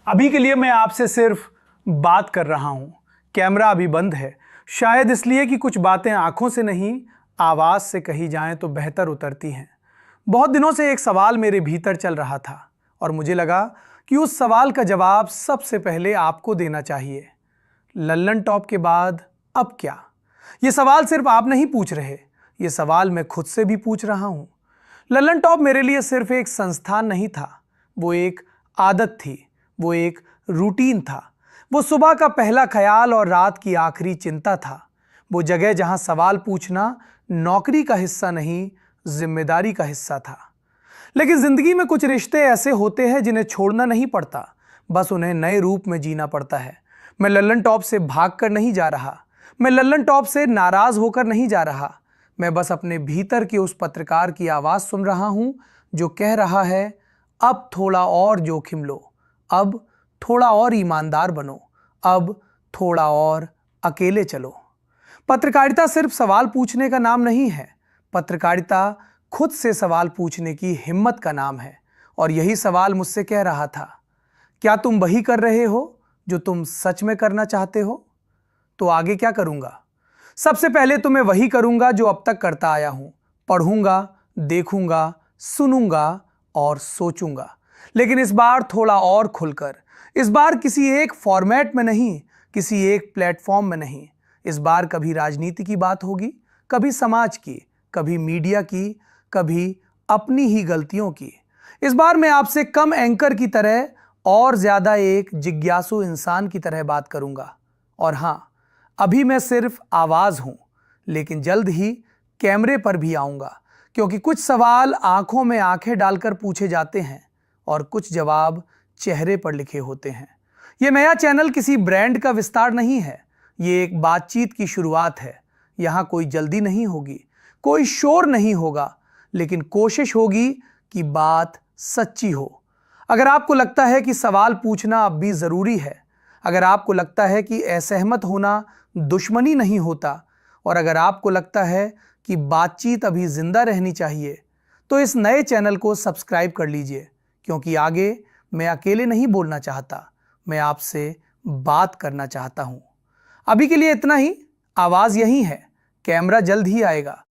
अभी के लिए मैं आपसे सिर्फ बात कर रहा हूं। कैमरा अभी बंद है, शायद इसलिए कि कुछ बातें आंखों से नहीं आवाज से कही जाएं तो बेहतर उतरती हैं। बहुत दिनों से एक सवाल मेरे भीतर चल रहा था और मुझे लगा कि उस सवाल का जवाब सबसे पहले आपको देना चाहिए। लल्लन टॉप के बाद अब क्या? ये सवाल सिर्फ आप नहीं पूछ रहे, ये सवाल मैं खुद से भी पूछ रहा हूं। लल्लन टॉप मेरे लिए सिर्फ एक संस्थान नहीं था, वो एक आदत थी, वो एक रूटीन था, वो सुबह का पहला ख्याल और रात की आखिरी चिंता था। वो जगह जहां सवाल पूछना नौकरी का हिस्सा नहीं, जिम्मेदारी का हिस्सा था। लेकिन जिंदगी में कुछ रिश्ते ऐसे होते हैं जिन्हें छोड़ना नहीं पड़ता, बस उन्हें नए रूप में जीना पड़ता है। मैं लल्लन टॉप से भागकर नहीं जा रहा, मैं लल्लन टॉप से नाराज होकर नहीं जा रहा। मैं बस अपने भीतर के उस पत्रकार की आवाज सुन रहा हूं जो कह रहा है, अब थोड़ा और जोखिम लो, अब थोड़ा और ईमानदार बनो, अब थोड़ा और अकेले चलो। पत्रकारिता सिर्फ सवाल पूछने का नाम नहीं है, पत्रकारिता खुद से सवाल पूछने की हिम्मत का नाम है। और यही सवाल मुझसे कह रहा था, क्या तुम वही कर रहे हो जो तुम सच में करना चाहते हो? तो आगे क्या करूंगा? सबसे पहले तो मैं वही करूंगा जो अब तक करता आया हूं, पढ़ूंगा, देखूंगा, सुनूंगा और सोचूंगा। लेकिन इस बार थोड़ा और खुलकर, इस बार किसी एक फॉर्मेट में नहीं, किसी एक प्लेटफॉर्म में नहीं। इस बार कभी राजनीति की बात होगी, कभी समाज की, कभी मीडिया की, कभी अपनी ही गलतियों की। इस बार मैं आपसे कम एंकर की तरह और ज्यादा एक जिज्ञासु इंसान की तरह बात करूंगा। और हां, अभी मैं सिर्फ आवाज हूं, लेकिन जल्द ही कैमरे पर भी आऊंगा, क्योंकि कुछ सवाल आंखों में आंखें डालकर पूछे जाते हैं और कुछ जवाब चेहरे पर लिखे होते हैं। यह नया चैनल किसी ब्रांड का विस्तार नहीं है, ये एक बातचीत की शुरुआत है। यहां कोई जल्दी नहीं होगी, कोई शोर नहीं होगा, लेकिन कोशिश होगी कि बात सच्ची हो। अगर आपको लगता है कि सवाल पूछना अब भी जरूरी है, अगर आपको लगता है कि असहमत होना दुश्मनी नहीं होता, और अगर आपको लगता है कि बातचीत अभी जिंदा रहनी चाहिए, तो इस नए चैनल को सब्सक्राइब कर लीजिए, क्योंकि आगे मैं अकेले नहीं बोलना चाहता, मैं आपसे बात करना चाहता हूं। अभी के लिए इतना ही। आवाज यही है, कैमरा जल्द ही आएगा।